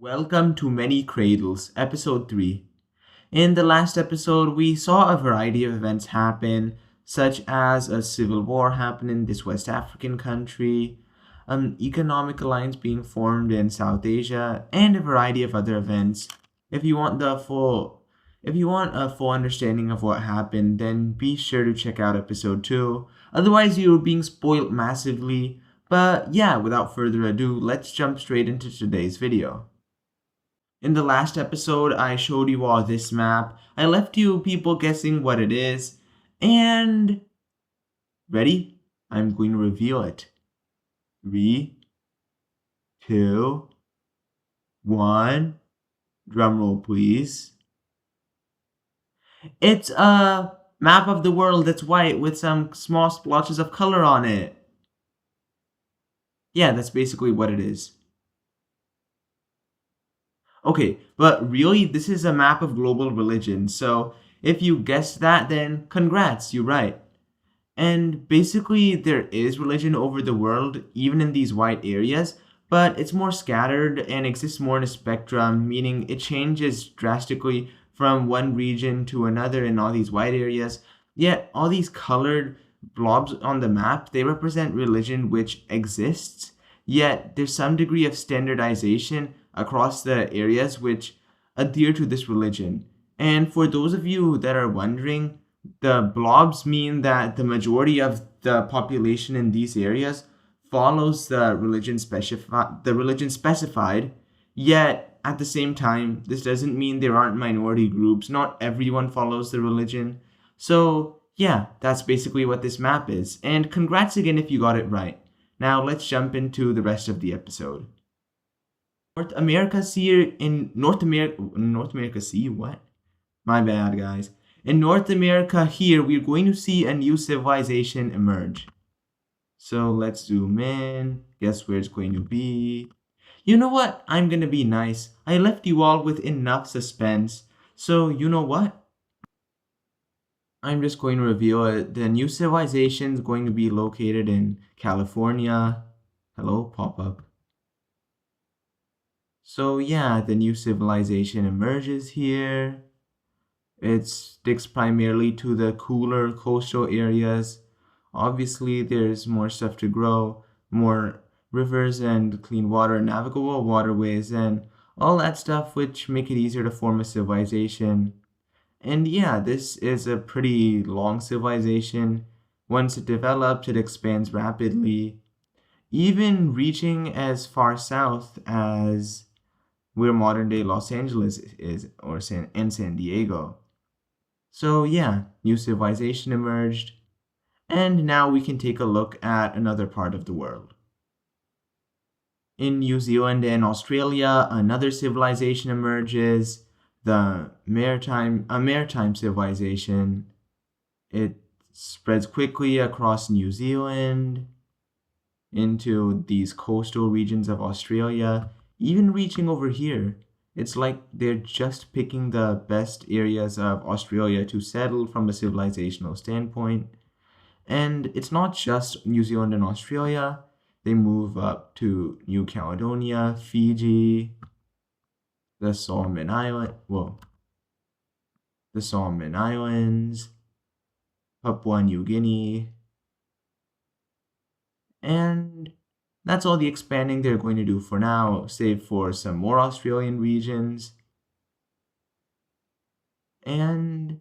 Welcome to Many Cradles, Episode 3. In the last episode, we saw a variety of events happen, such as a civil war happen in this West African country, an economic alliance being formed in South Asia, and a variety of other events. If you want a full understanding of what happened, then be sure to check out episode 2. Otherwise, you're being spoiled massively. But yeah, without further ado, let's jump straight into today's video. In the last episode, I showed you all this map. I left you people guessing what it is. And ready? I'm going to reveal it. 3, 2, 1. Drumroll, please. It's a map of the world that's white with some small splotches of color on it. Yeah, that's basically what it is. Okay, but really, this is a map of global religion, so if you guessed that, then congrats, you're right. And basically, there is religion over the world, even in these white areas, but it's more scattered and exists more in a spectrum, meaning it changes drastically from one region to another in all these white areas. Yet, all these colored blobs on the map, they represent religion which exists, yet there's some degree of standardization across the areas which adhere to this religion. And for those of you that are wondering, the blobs mean that the majority of the population in these areas follows the religion specified, yet at the same time, this doesn't mean there aren't minority groups. Not everyone follows the religion. So yeah, that's basically what this map is. And congrats again if you got it right. Now let's jump into the rest of the episode. North America Sea in North America Sea, what? My bad, guys. In North America here, we're going to see a new civilization emerge. So let's zoom in. Guess where it's going to be? You know what? I'm gonna be nice. I left you all with enough suspense. So you know what? I'm just going to reveal it. The new civilization is going to be located in California. Hello, pop-up. So yeah, the new civilization emerges here. It sticks primarily to the cooler coastal areas. Obviously, there's more stuff to grow, more rivers and clean water, navigable waterways, and all that stuff which make it easier to form a civilization. And yeah, this is a pretty long civilization. Once it develops, it expands rapidly, even reaching as far south as where modern day Los Angeles is, or San Diego. So yeah, new civilization emerged, and now we can take a look at another part of the world. In New Zealand and Australia, another civilization emerges, a maritime civilization. It spreads quickly across New Zealand, into these coastal regions of Australia, even reaching over here. It's like they're just picking the best areas of Australia to settle from a civilizational standpoint. And it's not just New Zealand and Australia. They move up to New Caledonia, Fiji, the Solomon Islands, Papua New Guinea, and that's all the expanding they're going to do for now, save for some more Australian regions. And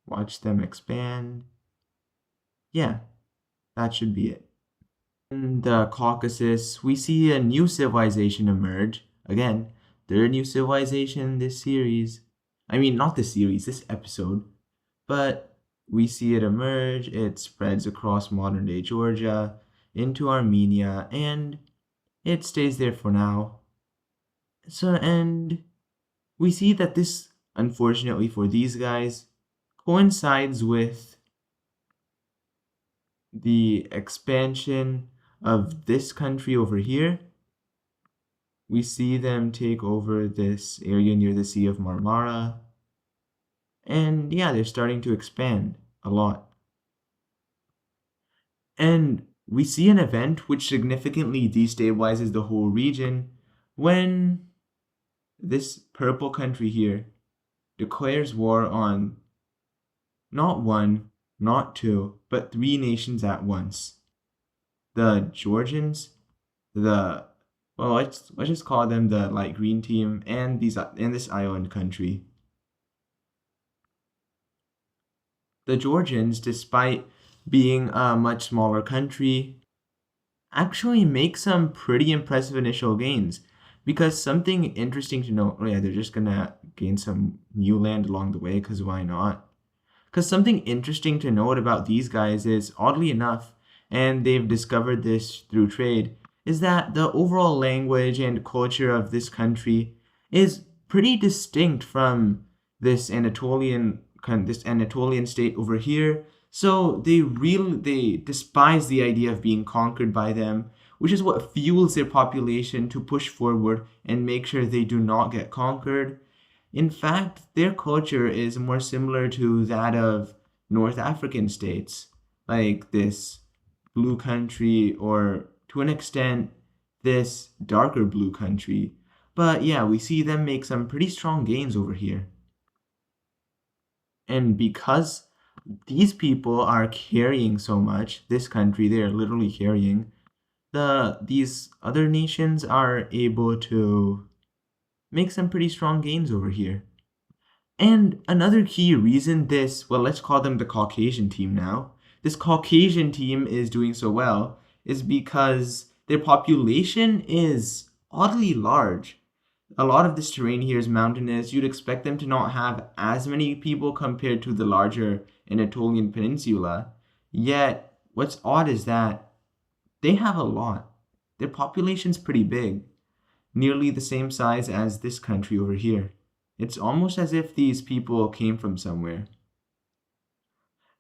watch them expand. Yeah, that should be it. In the Caucasus, we see a new civilization emerge. Again, third new civilization in this series. I mean, not this series, this episode. But we see it emerge. It spreads across modern day Georgia into Armenia, and it stays there for now. So, and we see that this, unfortunately for these guys, coincides with the expansion of this country over here. We see them take over this area near the Sea of Marmara. And yeah, they're starting to expand a lot. And we see an event which significantly destabilizes the whole region when this purple country here declares war on not one, not two, but three nations at once. The Georgians, the well, let's just call them the light green team, and this island country. The Georgians, despite being a much smaller country, actually make some pretty impressive initial gains. Because something interesting to note, oh yeah, they're just gonna gain some new land along the way, because why not? Because something interesting to note about these guys is, oddly enough, and they've discovered this through trade, is that the overall language and culture of this country is pretty distinct from this Anatolian state over here. So they despise the idea of being conquered by them, which is what fuels their population to push forward and make sure they do not get conquered. In fact, their culture is more similar to that of North African states, like this blue country, or to an extent, this darker blue country. But yeah, we see them make some pretty strong gains over here. And because these people are carrying so much, this country, they're literally carrying, these other nations are able to make some pretty strong gains over here. And another key reason well, let's call them the Caucasian team now. This Caucasian team is doing so well is because their population is oddly large. A lot of this terrain here is mountainous. You'd expect them to not have as many people compared to the larger Anatolian Peninsula. Yet, what's odd is that they have a lot. Their population's pretty big, nearly the same size as this country over here. It's almost as if these people came from somewhere.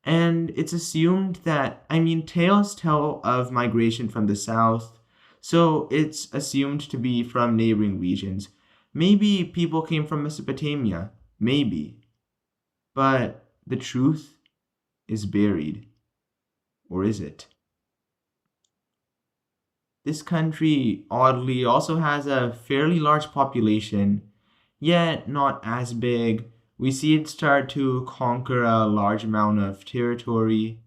And it's assumed that, tales tell of migration from the south, so it's assumed to be from neighboring regions. Maybe people came from Mesopotamia, maybe. But the truth is buried. Or is it? This country, oddly, also has a fairly large population, yet not as big. We see it start to conquer a large amount of territory,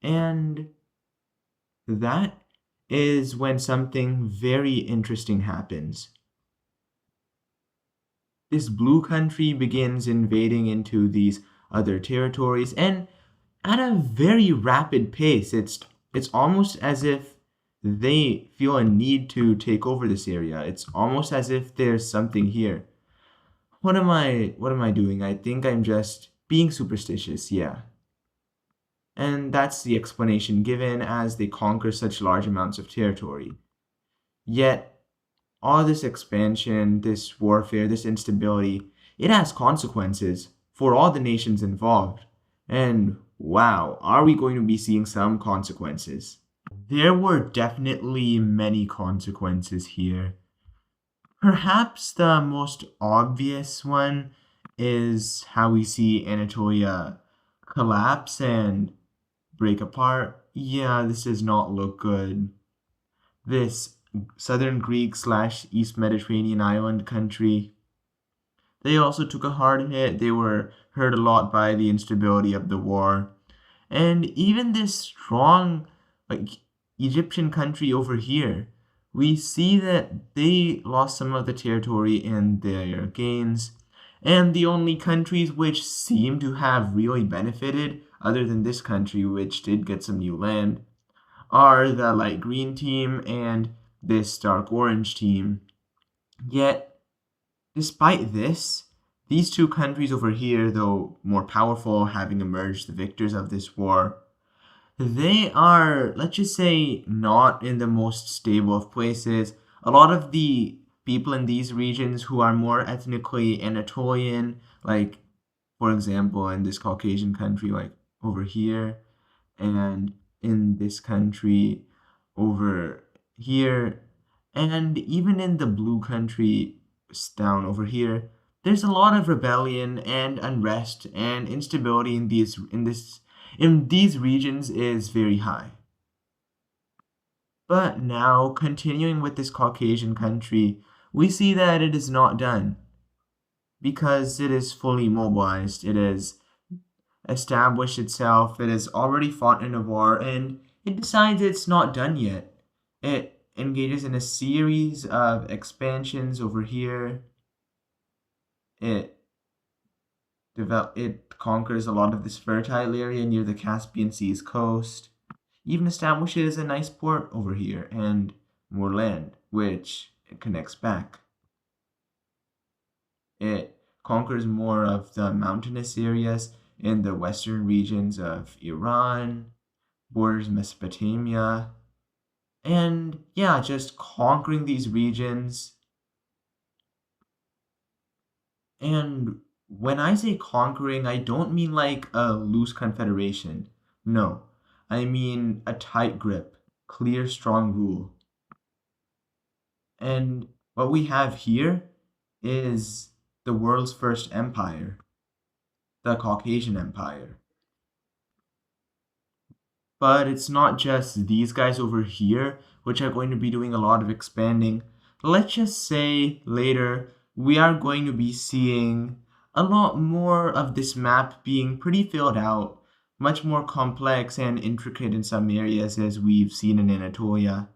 and that is when something very interesting happens. This blue country begins invading into these other territories, and at a very rapid pace. It's almost as if they feel a need to take over this area. It's almost as if there's something here. What am I doing? I think I'm just being superstitious, yeah. And that's the explanation given as they conquer such large amounts of territory. Yet all this expansion, this warfare, this instability, it has consequences for all the nations involved. And wow, are we going to be seeing some consequences? There were definitely many consequences here. Perhaps the most obvious one is how we see Anatolia collapse and break apart. Yeah, this does not look good. This southern Greek slash East Mediterranean island country, they also took a hard hit. They were hurt a lot by the instability of the war. And even this strong, like, Egyptian country over here, we see that they lost some of the territory in their gains. And the only countries which seem to have really benefited, other than this country, which did get some new land, are the light green team and this dark orange team. Yet, despite this, these two countries over here, though more powerful, having emerged the victors of this war, they are, let's just say, not in the most stable of places. A lot of the people in these regions who are more ethnically Anatolian, like, for example, in this Caucasian country, like over here, and in this country over here, and even in the blue country down over here, there's a lot of rebellion and unrest and instability in these regions is very high. But now, continuing with this Caucasian country, we see that it is not done because it is fully mobilized. It has established itself, it has already fought in a war, and it decides it's not done yet. It engages in a series of expansions over here. It conquers a lot of this fertile area near the Caspian Sea's coast. Even establishes a nice port over here and more land, which it connects back. It conquers more of the mountainous areas in the western regions of Iran, borders Mesopotamia, and yeah, just conquering these regions. And when I say conquering, I don't mean like a loose confederation. No, I mean a tight grip, clear, strong rule. And what we have here is the world's first empire, the Caucasian Empire. But it's not just these guys over here which are going to be doing a lot of expanding. Let's just say later we are going to be seeing a lot more of this map being pretty filled out, much more complex and intricate in some areas as we've seen in Anatolia.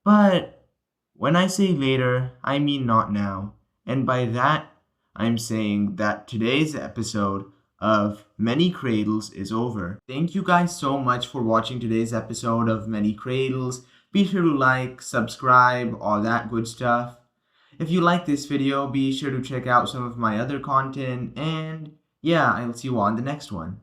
But when I say later, I mean not now. And by that, I'm saying that today's episode of Many Cradles is over. Thank you guys so much for watching today's episode of Many Cradles. Be sure to like, subscribe, all that good stuff. If you like this video, be sure to check out some of my other content, and yeah, I'll see you on the next one.